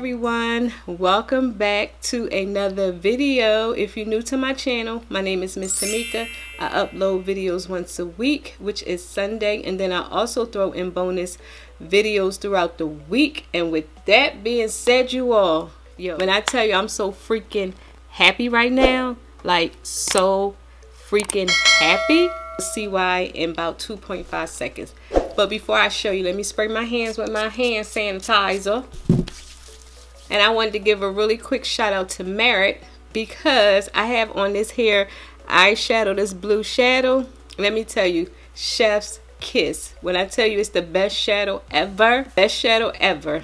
everyone, welcome back to another video. If you're new to my channel, my name is Miss Tamika. I upload videos once a week, which is Sunday, and then I also throw in bonus videos throughout the week. And with that being said, you all, when I tell you I'm so freaking happy right now, like so freaking happy, see why in about 2.5 seconds. But before I show you, let me spray my hands with my hand sanitizer. And I wanted to give a really quick shout out to Merit because I have on this hair eyeshadow, this blue shadow. Let me tell you, chef's kiss. When I tell you it's the best shadow ever,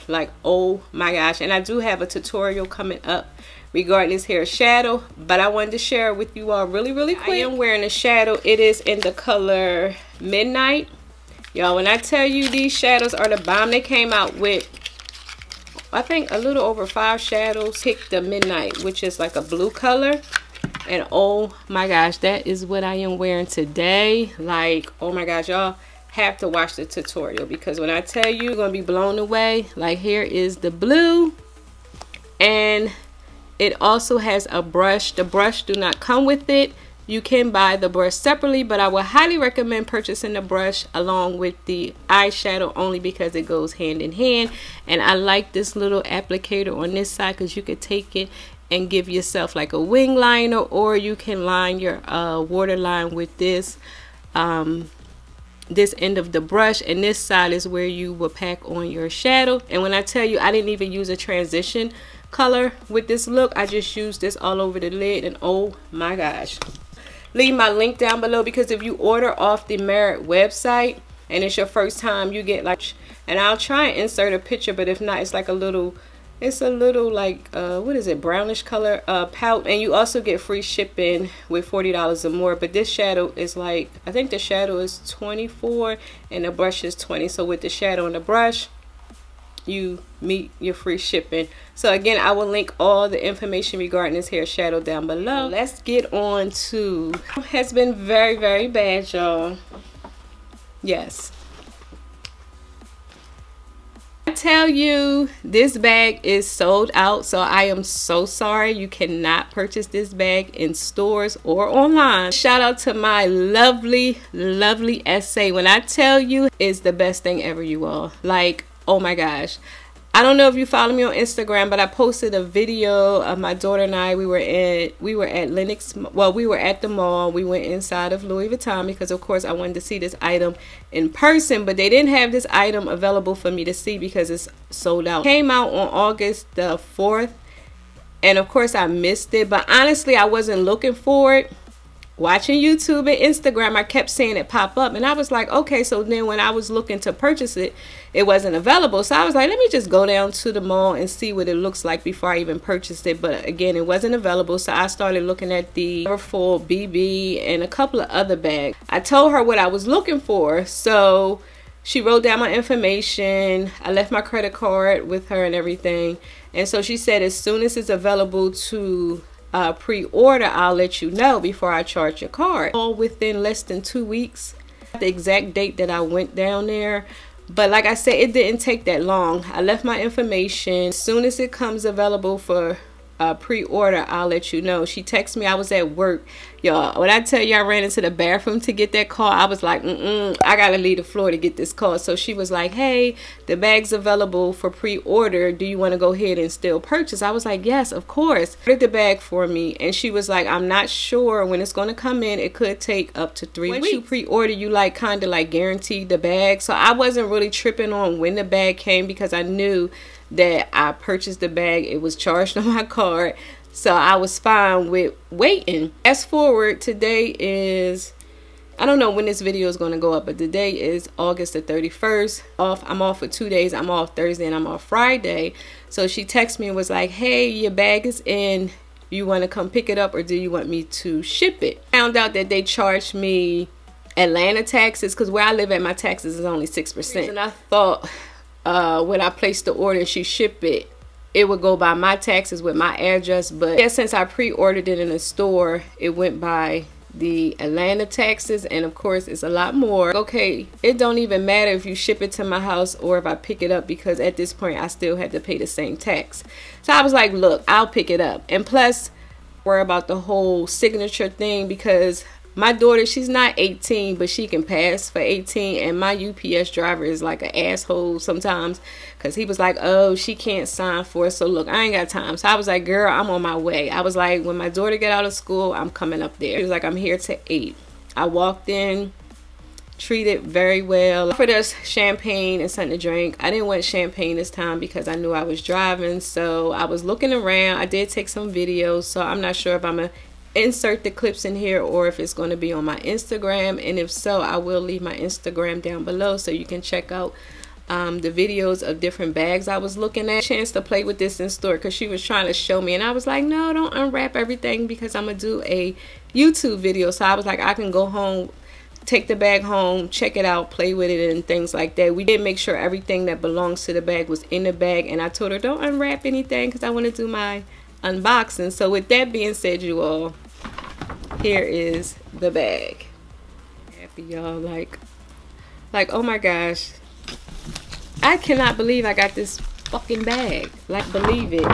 like oh my gosh. And I do have a tutorial coming up regarding this hair shadow, but I wanted to share it with you all really quick. I am wearing a shadow. It is in the color Midnight. Y'all, when I tell you these shadows are the bomb, they came out with I think a little over 5 shadows. Pick the Midnight, which is like a blue color, and oh my gosh, that is what I am wearing today. Like oh my gosh, y'all have to watch the tutorial because when I tell you, you're gonna be blown away. Like here is the blue, and it also has a brush. The brush do not come with it. You can buy the brush separately, but I would highly recommend purchasing the brush along with the eyeshadow only because it goes hand in hand. And I like this little applicator on this side because you could take it and give yourself like a wing liner, or you can line your waterline with this this end of the brush, and this side is where you will pack on your shadow. And when I tell you, I didn't even use a transition color with this look. I just used this all over the lid, and oh my gosh. Leave my link down below because if you order off the Merit website and it's your first time, you get like, and I'll try and insert a picture, but if not, it's like a little, it's a little like what is it, brownish color pout, and you also get free shipping with $40 or more. But this shadow is like, I think the shadow is $24 and the brush is $20. So with the shadow and the brush, you meet your free shipping. So again, I will link all the information regarding this hair shadow down below. Let's get on to, it has been very bad, y'all. Yes, I tell you, this bag is sold out, so I am so sorry. You cannot purchase this bag in stores or online. Shout out to my lovely essay. When I tell you, it's the best thing ever, you all. Like oh my gosh, I don't know if you follow me on Instagram, but I posted a video of my daughter and I. We were at Lenox, well, we were at the mall. We went inside of Louis Vuitton because of course I wanted to see this item in person, but they didn't have this item available for me to see because it's sold out. It came out on August the 4th, and of course I missed it, but honestly I wasn't looking for it. Watching YouTube and Instagram, I kept seeing it pop up, and I was like, okay. So then when I was looking to purchase it, it wasn't available. So I was like, let me just go down to the mall and see what it looks like before I even purchased it. But again, it wasn't available. So I started looking at the Powerful BB and a couple of other bags. I told her what I was looking for, so she wrote down my information. I left my credit card with her and everything, and so she said as soon as it's available to pre-order, I'll let you know before I charge your card. All within less than 2 weeks. The exact date that I went down there, but like I said, it didn't take that long. I left my information. As soon as it comes available for pre-order, I'll let you know. She texted me. I was at work, y'all. When I tell you I ran into the bathroom to get that call, I was like, I gotta leave the floor to get this call. So she was like, hey, the bag's available for pre-order. Do you want to go ahead and still purchase? I was like, yes, of course. Ordered the bag for me, and she was like, I'm not sure when it's going to come in. It could take up to 3 weeks. Once you pre-order, you like kind of like guaranteed the bag. So I wasn't really tripping on when the bag came because I knew that I purchased the bag. It was charged on my card, so I was fine with waiting. Fast forward, today is, I don't know when this video is going to go up, but today is August the 31st. I'm off for 2 days. I'm off Thursday and I'm off Friday. So she texted me and was like, hey, your bag is in. You want to come pick it up, or do you want me to ship it? Found out that they charged me Atlanta taxes because where I live at, my taxes is only 6%. And I thought when I placed the order and she shipped it, it would go by my taxes with my address. But yeah, since I pre-ordered it in a store, it went by the Atlanta taxes, and of course it's a lot more. Okay, it don't even matter if you ship it to my house or if I pick it up, because at this point I still had to pay the same tax. So I was like, look, I'll pick it up. And plus, worry about the whole signature thing, because my daughter, she's not 18, but she can pass for 18, and my UPS driver is like an asshole sometimes, because he was like, oh, she can't sign for it, so look, I ain't got time. So I was like, girl, I'm on my way. I was like, when my daughter get out of school, I'm coming up there. He was like, I'm here to 8. I walked in, treated very well, offered us champagne and something to drink. I didn't want champagne this time because I knew I was driving, so I was looking around. I did take some videos, so I'm not sure if I'm gonna insert the clips in here or if it's going to be on my Instagram, and if so, I will leave my Instagram down below so you can check out the videos of different bags I was looking at. Chance to play with this in store because she was trying to show me, and I was like, no, don't unwrap everything because I'm gonna do a YouTube video. So I was like, I can go home, take the bag home, check it out, play with it and things like that. We did make sure everything that belongs to the bag was in the bag, and I told her don't unwrap anything because I want to do my unboxing. So with that being said, you all, here is the bag. Happy, y'all. Like oh my gosh, I cannot believe I got this fucking bag. Like, believe it.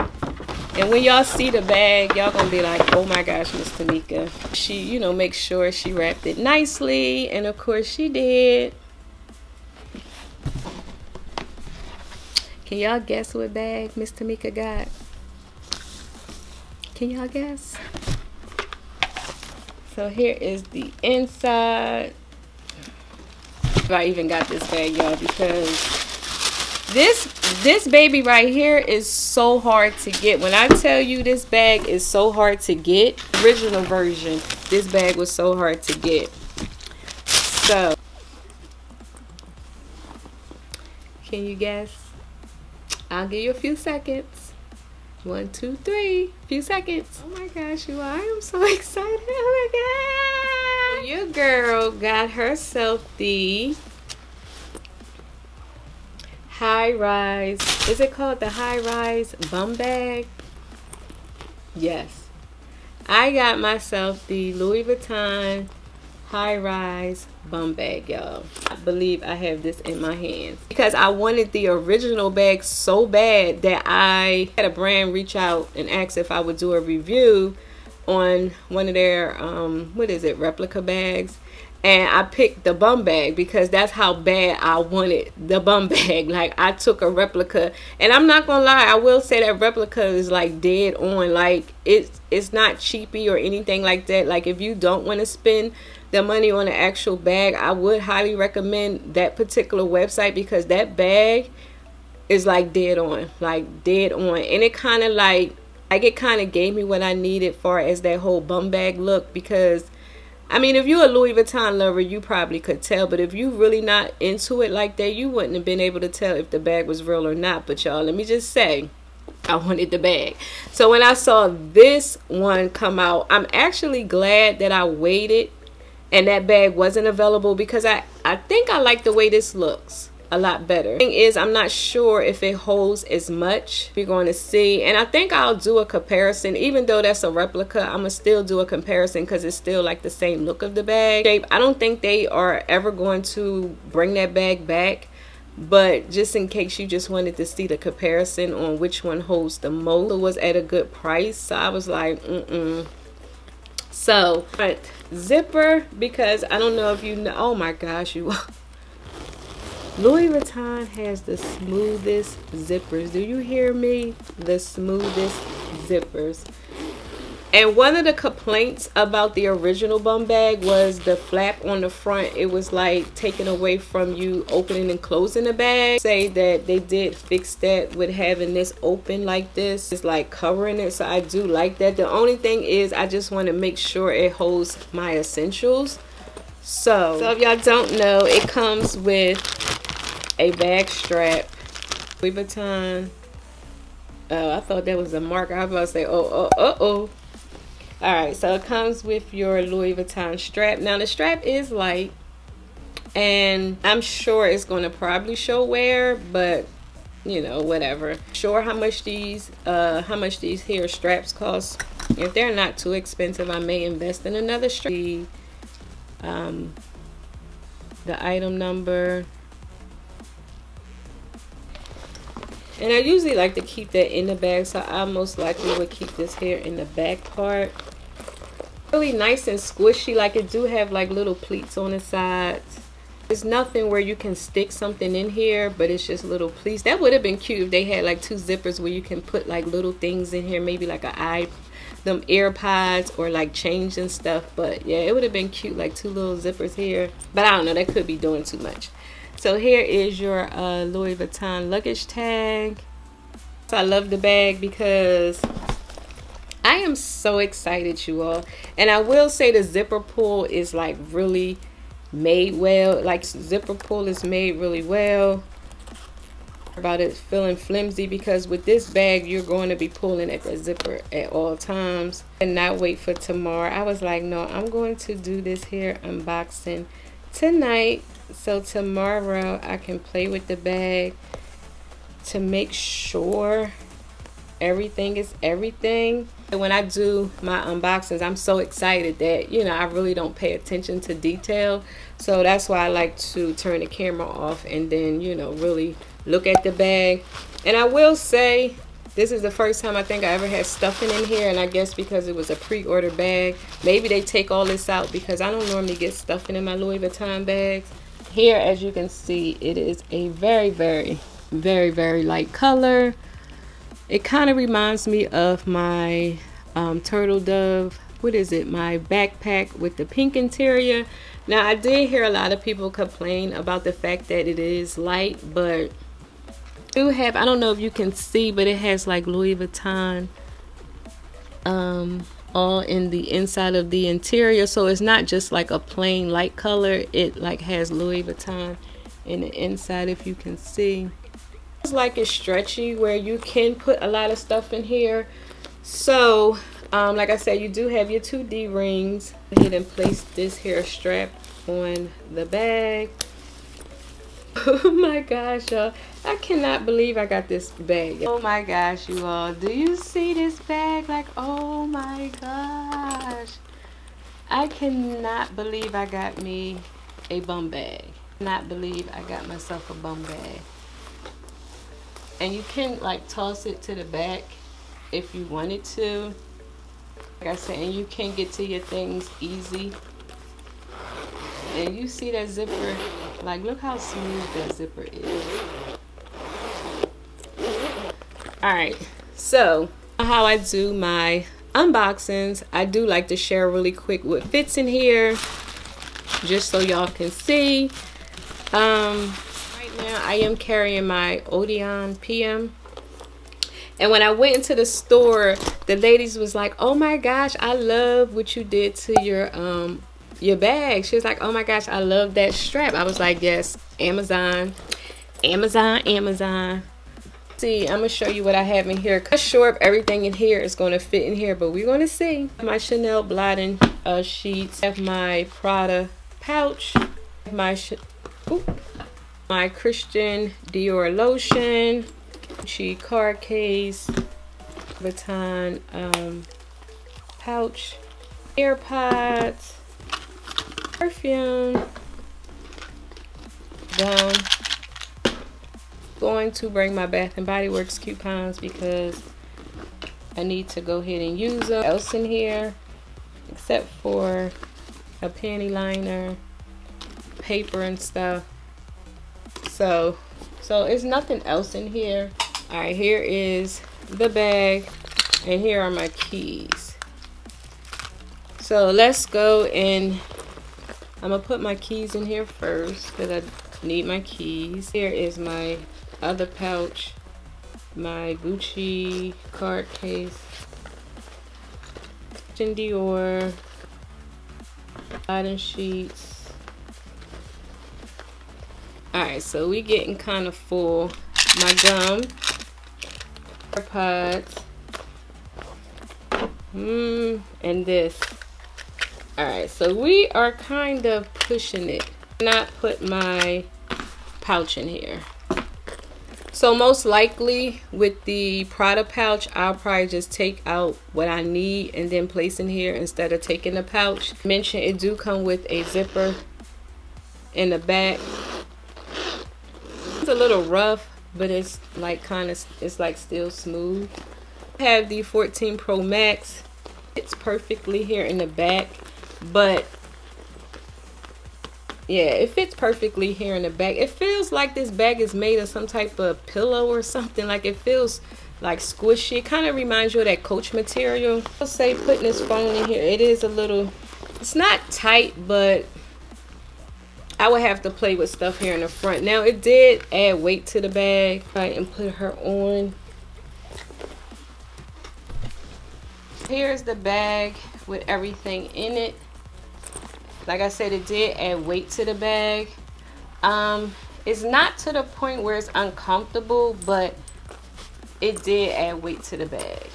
And when y'all see the bag, y'all gonna be like, oh my gosh, Miss Tamika. She, you know, make sure she wrapped it nicely, and of course she did. Can y'all guess what bag Miss Tamika got? Can y'all guess? So here is the inside. I even got this bag, y'all, because this baby right here is so hard to get. When I tell you this bag is so hard to get, original version, this bag was so hard to get. So can you guess? I'll give you a few seconds. 1, 2, 3. Few seconds. Oh my gosh, you all, I am so excited. Oh my god. Your girl got herself the high rise. Is it called the high rise bum bag? Yes. I got myself the Louis Vuitton high rise bum bag, y'all. I believe I have this in my hands because I wanted the original bag so bad that I had a brand reach out and ask if I would do a review on one of their what is it, replica bags, and I picked the bum bag because that's how bad I wanted the bum bag. Like, I took a replica, and I'm not gonna lie, I will say that replica is like dead on. Like, it's not cheapy or anything like that. Like, if you don't want to spend the money on the actual bag, I would highly recommend that particular website because that bag is like dead on, like dead on. And it kind of like it kind of gave me what I needed far as that whole bum bag look. Because I mean, if you're a Louis Vuitton lover, you probably could tell, but if you really not into it like that, you wouldn't have been able to tell if the bag was real or not. But y'all, let me just say, I wanted the bag. So when I saw this one come out, I'm actually glad that I waited and that bag wasn't available, because I think I like the way this looks a lot better. The thing is, I'm not sure if it holds as much. We're going to see, and I think I'll do a comparison. Even though that's a replica, I'm gonna still do a comparison because it's still like the same look of the bag shape. I don't think they are ever going to bring that bag back, but just in case you just wanted to see the comparison on which one holds the most, it was at a good price. So I was like, So, right, zipper, because I don't know if you know, oh my gosh, you Louis Vuitton has the smoothest zippers. Do you hear me? The smoothest zippers. And one of the complaints about the original bum bag was the flap on the front. It was like taken away from you opening and closing the bag. Say that they did fix that with having this open like this. It's like covering it, so I do like that. The only thing is I just want to make sure it holds my essentials. So if y'all don't know, it comes with a bag strap. Louis Vuitton. Oh, I thought that was a mark. I was about to say, oh. Alright, so it comes with your Louis Vuitton strap. Now the strap is light, and I'm sure it's going to probably show wear, but you know, whatever. Sure how much these hair straps cost. If they're not too expensive, I may invest in another strap. The item number. And I usually like to keep that in the bag, so I most likely would keep this here in the back part. Really nice and squishy, like it do have like little pleats on the sides. There's nothing where you can stick something in here, but it's just little pleats. That would have been cute if they had like 2 zippers where you can put like little things in here, maybe like them AirPods or like change and stuff. But yeah, it would have been cute, like 2 little zippers here. But I don't know, that could be doing too much. So here is your Louis Vuitton luggage tag. So I love the bag because I am so excited, you all. And I will say the zipper pull is like really made well. Like zipper pull is made really well. About it feeling flimsy, because with this bag you're going to be pulling at the zipper at all times. And not wait for tomorrow. I was like, no, I'm going to do this here unboxing tonight, so tomorrow I can play with the bag to make sure everything is everything. And when I do my unboxings, I'm so excited that, you know, I really don't pay attention to detail. So that's why I like to turn the camera off and then, you know, really look at the bag. And I will say, this is the first time I think I ever had stuffing in here, and I guess because it was a pre-order bag. Maybe they take all this out because I don't normally get stuffing in my Louis Vuitton bags. Here, as you can see, it is a very, very, very, very light color. It kind of reminds me of my turtle dove, what is it, my backpack with the pink interior. Now I did hear a lot of people complain about the fact that it is light, but I do have, I don't know if you can see, but it has like Louis Vuitton all in the inside of the interior. So it's not just like a plain light color, it like has Louis Vuitton in the inside, if you can see. It's like it's stretchy where you can put a lot of stuff in here. So like I said, you do have your 2 D rings. Go ahead and place this hair strap on the bag. Oh my gosh, y'all, I cannot believe I got this bag. Oh my gosh, you all, do you see this bag? Like, oh my gosh, I cannot believe I got me a bum bag. Not believe I got myself a bum bag. And you can like toss it to the back if you wanted to, like I said, and you can get to your things easy. And you see that zipper, like look how smooth that zipper is. Alright, so how I do my unboxings, I do like to share really quick what fits in here, just so y'all can see. Right now I am carrying my Odeon PM. And when I went into the store, the ladies was like, oh my gosh, I love what you did to your bag. She was like, oh my gosh, I love that strap. I was like, yes, Amazon, Amazon, Amazon. See, I'm gonna show you what I have in here. I'm not sure if everything in here is gonna fit in here, but we're gonna see. My Chanel blotting sheets, I have my Prada pouch, my Christian Dior lotion, Gucci card case, Vuitton pouch, AirPods, perfume, gum. Going to bring my Bath and Body Works coupons because I need to go ahead and use them. Else in here except for a panty liner, paper and stuff. So there's nothing else in here. All right, here is the bag and here are my keys. So let's go, and I'm gonna put my keys in here first because I need my keys. Here is my other pouch, my Gucci card case, Christian Dior, cotton sheets. Alright, so we getting kind of full. My gum, AirPods, and this. Alright, so we are kind of pushing it. Not put my pouch in here. So most likely with the Prada pouch, I'll probably just take out what I need and then place in here instead of taking the pouch. Mention it do come with a zipper in the back. It's a little rough, but it's like it's like still smooth. I have the 14 Pro Max. It's perfectly here in the back, but yeah, it fits perfectly here in the back. It feels like this bag is made of some type of pillow or something. Like it feels like squishy. It kind of reminds you of that Coach material. I'll say putting this phone in here, it is a little, it's not tight, but I would have to play with stuff here in the front. Now it did add weight to the bag. Right, and put her on. Here's the bag with everything in it. Like I said, it did add weight to the bag. It's not to the point where it's uncomfortable, but it did add weight to the bag.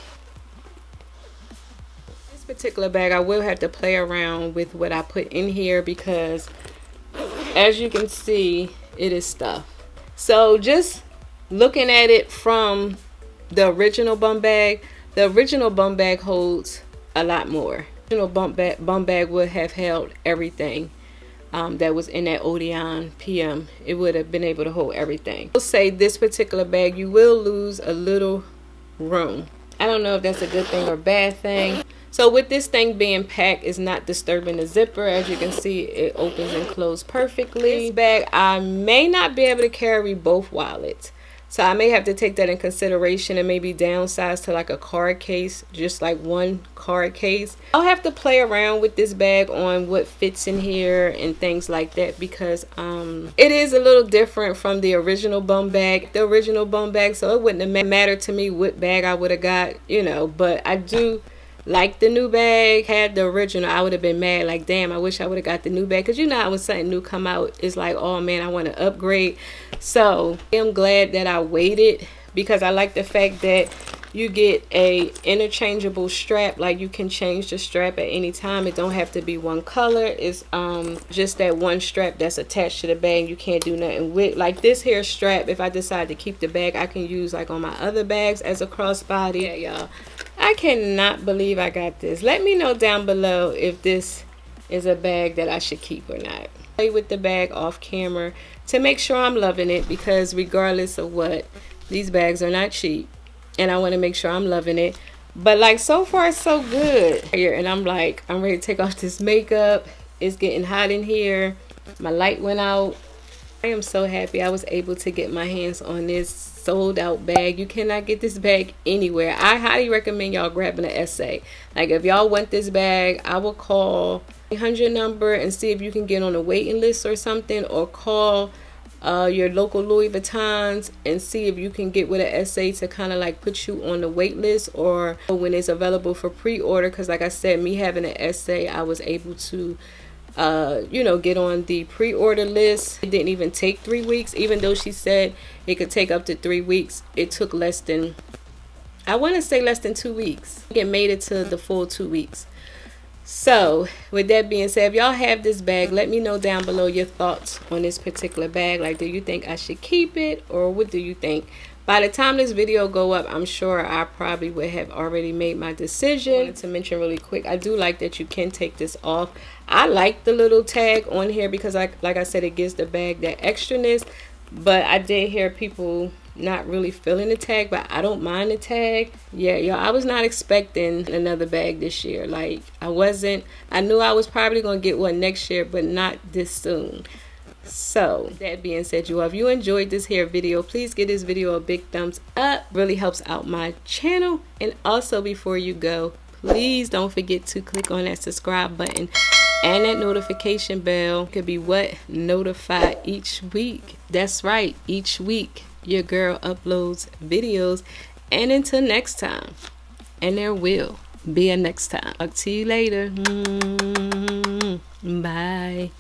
This particular bag, I will have to play around with what I put in here because as you can see, it is stuff. So just looking at it from the original bum bag, the original bum bag holds a lot more. The original bum bag would have held everything that was in that Odeon PM. It would have been able to hold everything. I'll say this particular bag, you will lose a little room. I don't know if that's a good thing or bad thing. So with this thing being packed, it's not disturbing the zipper. As you can see, it opens and closes perfectly. This bag, I may not be able to carry both wallets. So I may have to take that in consideration and maybe downsize to like a card case, just like one card case. I'll have to play around with this bag on what fits in here and things like that because it is a little different from the original bum bag. The original bum bag, so it wouldn't have mattered to me what bag I would have got, you know, but I do like the new bag. Had the original, I would have been mad like, damn, I wish I would have got the new bag, because you know how when something new come out, it's like, oh man, I want to upgrade. So I'm glad that I waited because I like the fact that you get a interchangeable strap. Like you can change the strap at any time. It don't have to be one color. It's just that one strap that's attached to the bag. You can't do nothing with. Like this here strap, if I decide to keep the bag, I can use like on my other bags as a crossbody. Yeah, y'all, I cannot believe I got this. Let me know down below if this is a bag that I should keep or not. Play with the bag off camera to make sure I'm loving it, because regardless of what, these bags are not cheap and I want to make sure I'm loving it. But like so far so good here, and I'm like, I'm ready to take off this makeup. It's getting hot in here. My light went out. I am so happy I was able to get my hands on this sold out bag. You cannot get this bag anywhere. I highly recommend y'all grabbing an SA. Like if y'all want this bag, I will call 800 number and see if you can get on a waiting list or something, or call your local Louis Vuittons and see if you can get with an SA to kind of like put you on the wait list, or when it's available for pre-order. Because like I said, me having an SA, I was able to you know, get on the pre-order list. It didn't even take 3 weeks, even though she said it could take up to 3 weeks. It took less than, I want to say less than 2 weeks. It made it to the full 2 weeks. So with that being said, if y'all have this bag, let me know down below your thoughts on this particular bag. Like, do you think I should keep it, or what do you think? By the time this video go up, I'm sure I probably would have already made my decision. I wanted to mention really quick, I do like that you can take this off. I like the little tag on here because like I said, it gives the bag that extraness. But I did hear people not really feeling the tag, but I don't mind the tag. Yeah, y'all, I was not expecting another bag this year. Like I wasn't. I knew I was probably gonna get one next year, but not this soon. So that being said, you all, if you enjoyed this here video, please give this video a big thumbs up. Really helps out my channel. And also, before you go, please don't forget to click on that subscribe button and that notification bell. Could be what? Notified each week. That's right, each week your girl uploads videos. And until next time, and there will be a next time. Talk to you later. Bye.